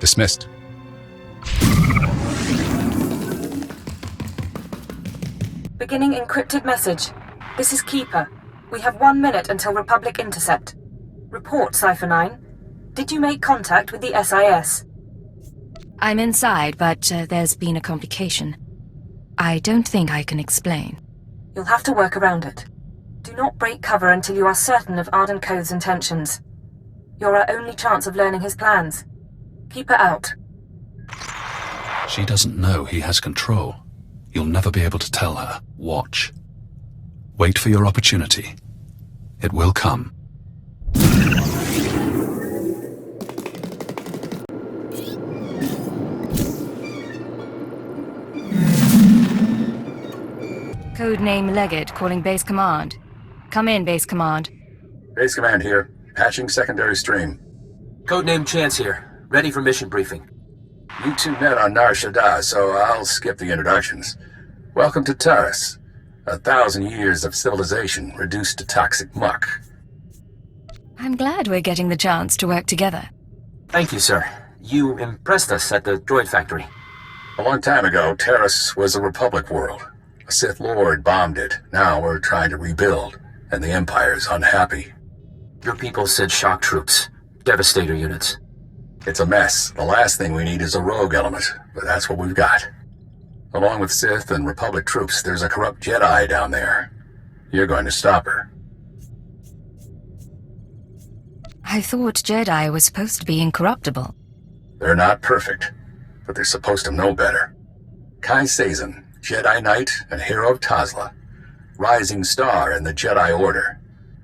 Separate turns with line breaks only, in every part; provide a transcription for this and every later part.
Dismissed.
Beginning encrypted message. This is Keeper. We have 1 minute until Republic intercept. Report, Cypher 9. Did you make contact with the SIS?
I'm inside, but there's been a complication. I don't think I can explain.
You'll have to work around it. Do not break cover until you are certain of Arden Code's intentions. You're our only chance of learning his plans. Keeper out.
She doesn't know he has control. You'll never be able to tell her. Watch. Wait for your opportunity. It will come.
Codename Leggett calling Base Command. Come in, Base Command.
Base Command here. Patching secondary stream.
Codename Chance here. Ready for mission briefing.
You two met on Nar Shaddaa, so I'll skip the introductions. Welcome to Taurus. 1,000 years of civilization reduced to toxic muck.
I'm glad we're getting the chance to work together.
Thank you, sir. You impressed us at the droid factory.
A long time ago, Taurus was a Republic world. A Sith Lord bombed it. Now we're trying to rebuild, and the Empire's unhappy.
Your people said shock troops. Devastator units.
It's a mess. The last thing we need is a rogue element, but that's what we've got. Along with Sith and Republic troops, there's a corrupt Jedi down there. You're going to stop her.
I thought Jedi was supposed to be incorruptible.
They're not perfect, but they're supposed to know better. Kai Sazin, Jedi Knight and hero of Tazla. Rising star in the Jedi Order,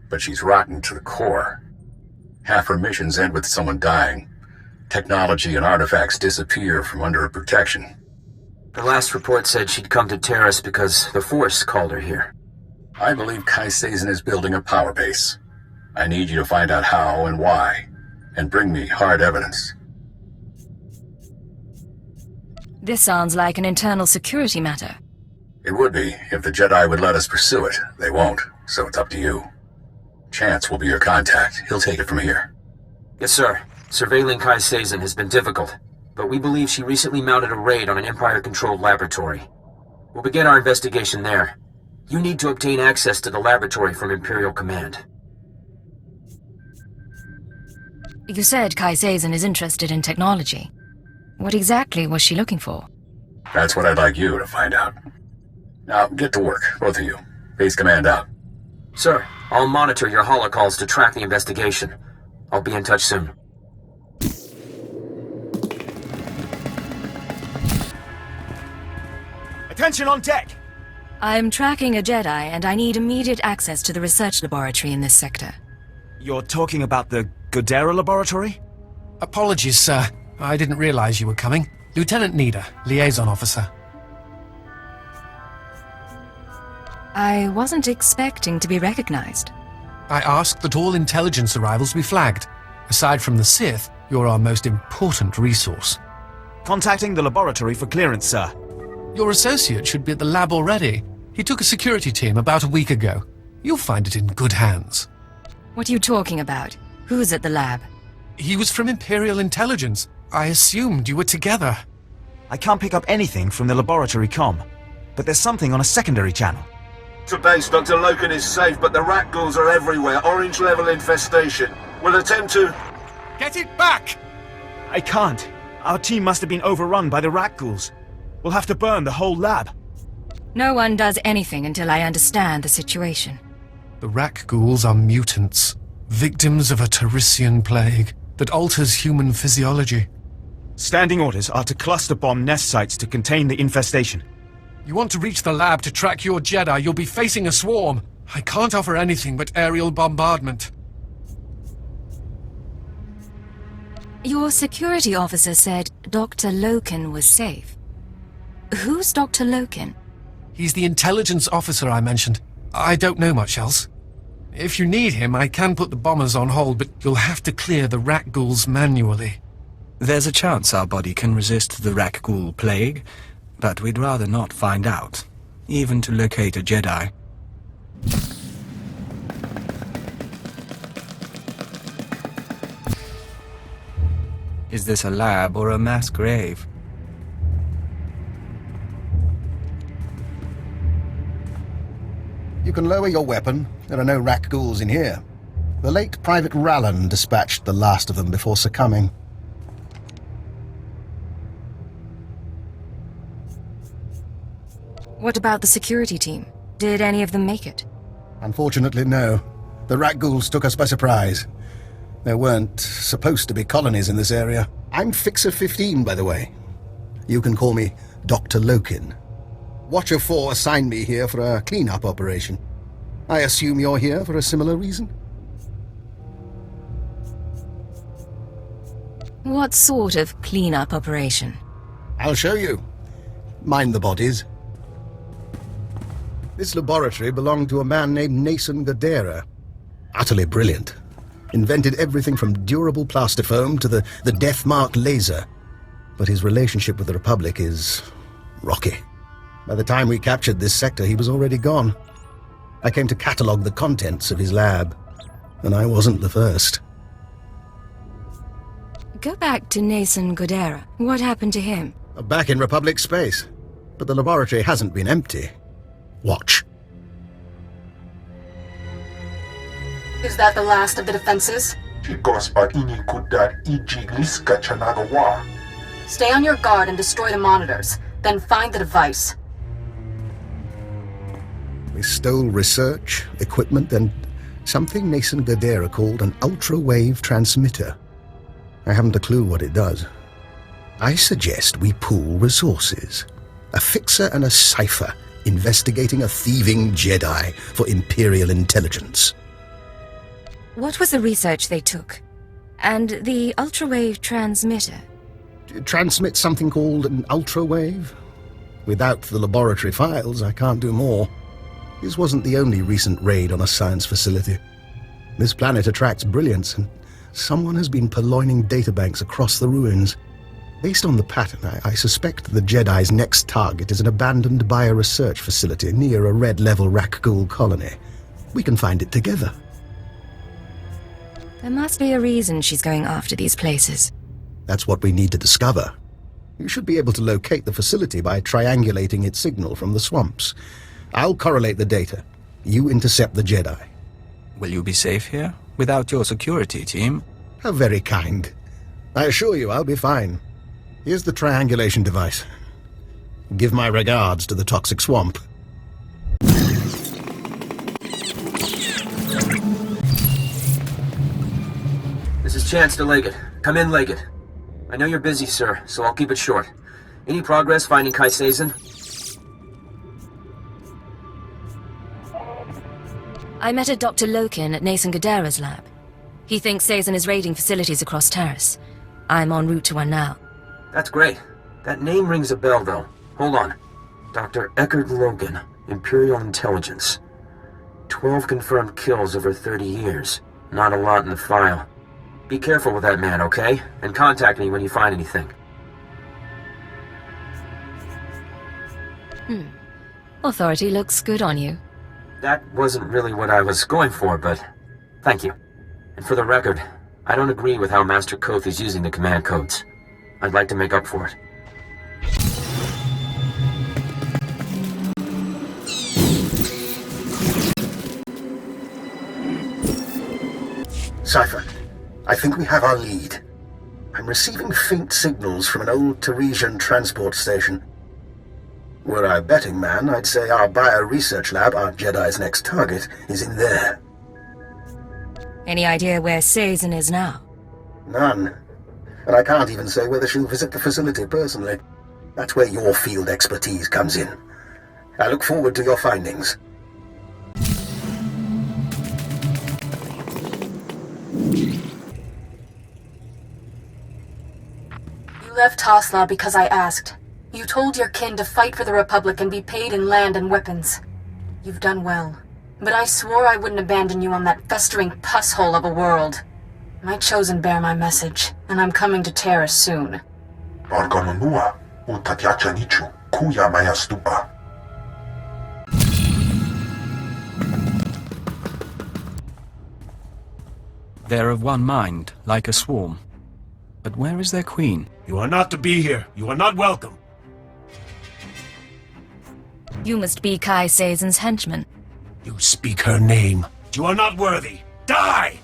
but she's rotten to the core. Half her missions end with someone dying. Technology and artifacts disappear from under her protection.
The last report said she'd come to Taurus because the Force called her here.
I believe Kai Sazin is building a power base. I need you to find out how and why, and bring me hard evidence.
This sounds like an internal security matter.
It would be, if the Jedi would let us pursue it. They won't, so it's up to you. Chance will be your contact. He'll take it from here.
Yes, sir. Surveilling Kai Sazin has been difficult, but we believe she recently mounted a raid on an Empire-controlled laboratory. We'll begin our investigation there. You need to obtain access to the laboratory from Imperial Command.
You said Kai Sazin is interested in technology. What exactly was she looking for?
That's what I'd like you to find out. Now, get to work, both of you. Base Command out.
Sir, I'll monitor your holocalls to track the investigation. I'll be in touch soon.
Attention on deck!
I'm tracking a Jedi, and I need immediate access to the research laboratory in this sector.
You're talking about the Godera laboratory?
Apologies, sir. I didn't realize you were coming. Lieutenant Nida, liaison officer.
I wasn't expecting to be recognized.
I asked that all intelligence arrivals be flagged. Aside from the Sith, you're our most important resource.
Contacting the laboratory for clearance, sir.
Your associate should be at the lab already. He took a security team about a week ago. You'll find it in good hands.
What are you talking about? Who's at the lab?
He was from Imperial Intelligence. I assumed you were together.
I can't pick up anything from the laboratory comm, but there's something on a secondary channel.
To base, Dr. Loken is safe, but the rat ghouls are everywhere. Orange level infestation. We'll attempt to...
Get it back!
I can't. Our team must have been overrun by the rat ghouls. We'll have to burn the whole lab.
No one does anything until I understand the situation.
The Rak ghouls are mutants, victims of a Taurissian plague that alters human physiology.
Standing orders are to cluster bomb nest sites to contain the infestation.
You want to reach the lab to track your Jedi, you'll be facing a swarm. I can't offer anything but aerial bombardment.
Your security officer said Dr. Loken was safe. Who's Dr. Loken?
He's the intelligence officer I mentioned. I don't know much else. If you need him, I can put the bombers on hold, but you'll have to clear the rat ghouls manually.
There's a chance our body can resist the rat ghoul plague, but we'd rather not find out, even to locate a Jedi. Is this a lab or a mass grave?
You can lower your weapon. There are no rak ghouls in here. The late Private Rallan dispatched the last of them before succumbing.
What about the security team? Did any of them make it?
Unfortunately, no. The rak ghouls took us by surprise. There weren't supposed to be colonies in this area. I'm Fixer 15, by the way. You can call me Dr. Lokin. Watcher 4 assigned me here for a clean-up operation. I assume you're here for a similar reason?
What sort of clean-up operation?
I'll show you. Mind the bodies. This laboratory belonged to a man named Nason Gadera. Utterly brilliant. Invented everything from durable plastifoam to the death-mark laser. But his relationship with the Republic is rocky. By the time we captured this sector, he was already gone. I came to catalogue the contents of his lab, and I wasn't the first.
Go back to Nason Godera. What happened to him?
Back in Republic space. But the laboratory hasn't been empty. Watch.
Is that the last of the defenses? Stay on your guard and destroy the monitors. Then find the device.
We stole research, equipment, and something Nason Gadera called an ultra-wave transmitter. I haven't a clue what it does. I suggest we pool resources. A fixer and a cipher investigating a thieving Jedi for Imperial intelligence.
What was the research they took? And the ultrawave transmitter?
It transmits something called an ultrawave. Without the laboratory files, I can't do more. This wasn't the only recent raid on a science facility. This planet attracts brilliance, and someone has been purloining databanks across the ruins. Based on the pattern, I suspect the Jedi's next target is an abandoned bioresearch facility near a red-level Rakghoul colony. We can find it together.
There must be a reason she's going after these places.
That's what we need to discover. You should be able to locate the facility by triangulating its signal from the swamps. I'll correlate the data. You intercept the Jedi.
Will you be safe here, without your security team?
How very kind. I assure you I'll be fine. Here's the triangulation device. Give my regards to the toxic swamp.
This is Chance to Leggett. Come in, Leggett. I know you're busy, sir, so I'll keep it short. Any progress finding Kai Sazin?
I met a Dr. Lokin at Nason Gadera's lab. He thinks Sazin is raiding facilities across Terrace. I'm en route to one now.
That's great. That name rings a bell, though. Hold on. Dr. Eckard Logan, Imperial Intelligence. 12 confirmed kills over 30 years. Not a lot in the file. Be careful with that man, okay? And contact me when you find anything.
Authority looks good on you.
That wasn't really what I was going for, but thank you. And for the record, I don't agree with how Master Koth is using the command codes. I'd like to make up for it.
Cypher, I think we have our lead. I'm receiving faint signals from an old Teresian transport station. Were I a betting man, I'd say our bio-research lab, our Jedi's next target, is in there.
Any idea where Sazin is now?
None. And I can't even say whether she'll visit the facility personally. That's where your field expertise comes in. I look forward to your findings.
You left Tasla because I asked. You told your kin to fight for the Republic and be paid in land and weapons. You've done well. But I swore I wouldn't abandon you on that festering pusshole of a world. My chosen bear my message, and I'm coming to Terrace soon.
They're of one mind, like a swarm. But where is their queen?
You are not to be here. You are not welcome.
You must be Kai Seizen's henchman.
You speak her name. You are not worthy. Die!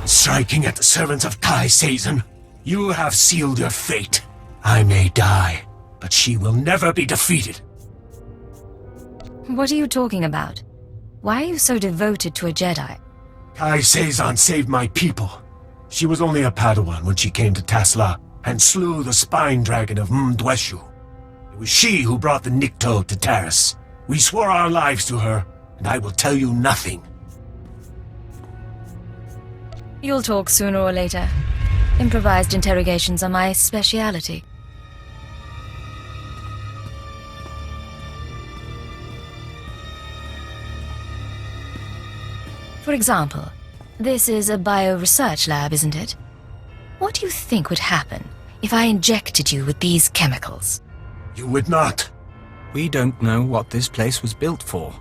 Striking at the servants of Kai Seizen, you have sealed your fate. I may die, but she will never be defeated.
What are you talking about? Why are you so devoted to a Jedi?
Kai Seizen saved my people. She was only a Padawan when she came to Tasla and slew the spine dragon of Mdweshu. It was she who brought the Nikto to Taris. We swore our lives to her, and I will tell you nothing.
You'll talk sooner or later. Improvised interrogations are my speciality. For example, this is a bioresearch lab, isn't it? What do you think would happen if I injected you with these chemicals?
You would not.
We don't know what this place was built for.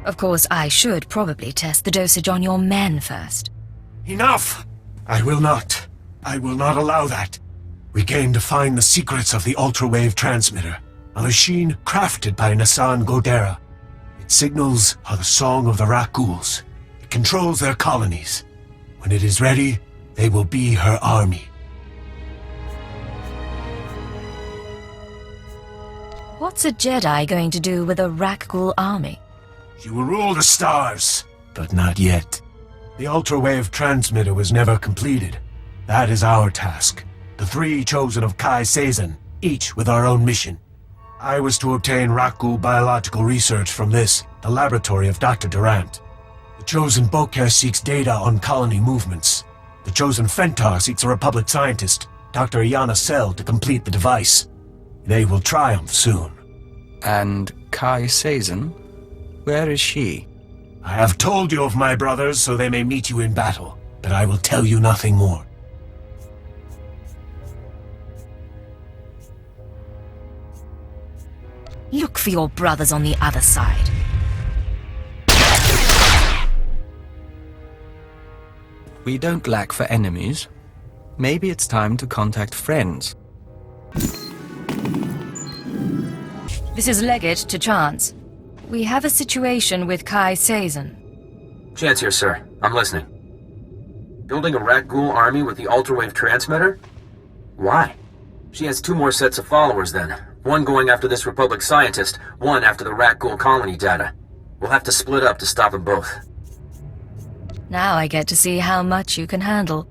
Of course, I should probably test the dosage on your men first.
Enough! I will not. I will not allow that. We came to find the secrets of the ultra-wave transmitter, a machine crafted by Nassan Godera. Its signals are the song of the Rakghouls. It controls their colonies. When it is ready, they will be her army.
What's a Jedi going to do with a Rakghoul army?
She will rule the stars, but not yet. The ultra-wave transmitter was never completed. That is our task. The three chosen of Kai Seizen, each with our own mission. I was to obtain Rakghoul biological research from this, the laboratory of Dr. Durant. The chosen Bokeh seeks data on colony movements. The chosen Fentar seeks a Republic scientist, Dr. Iana Sel, to complete the device. They will triumph soon.
And Kai Seizen? Where is she?
I have told you of my brothers so they may meet you in battle, but I will tell you nothing more.
Look for your brothers on the other side.
We don't lack for enemies. Maybe it's time to contact friends.
This is Leggett to Chance. We have a situation with Kai Seizen.
Chance here, sir. I'm listening. Building a Rakghoul army with the ultra-wave transmitter? Why? She has two more sets of followers then. One going after this Republic scientist, one after the Rakghoul colony data. We'll have to split up to stop them both.
Now I get to see how much you can handle.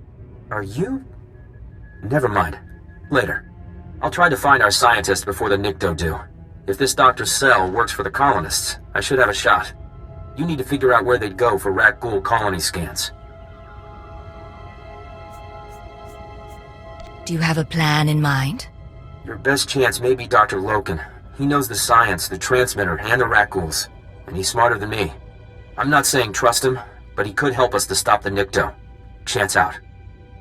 Are you? Never mind. Later. I'll try to find our scientist before the Nikto do. If this Dr. Sel works for the colonists, I should have a shot. You need to figure out where they'd go for Rakghoul colony scans.
Do you have a plan in mind?
Your best chance may be Dr. Loken. He knows the science, the transmitter, and the Rakghouls. And he's smarter than me. I'm not saying trust him, but he could help us to stop the Nikto. Chance out.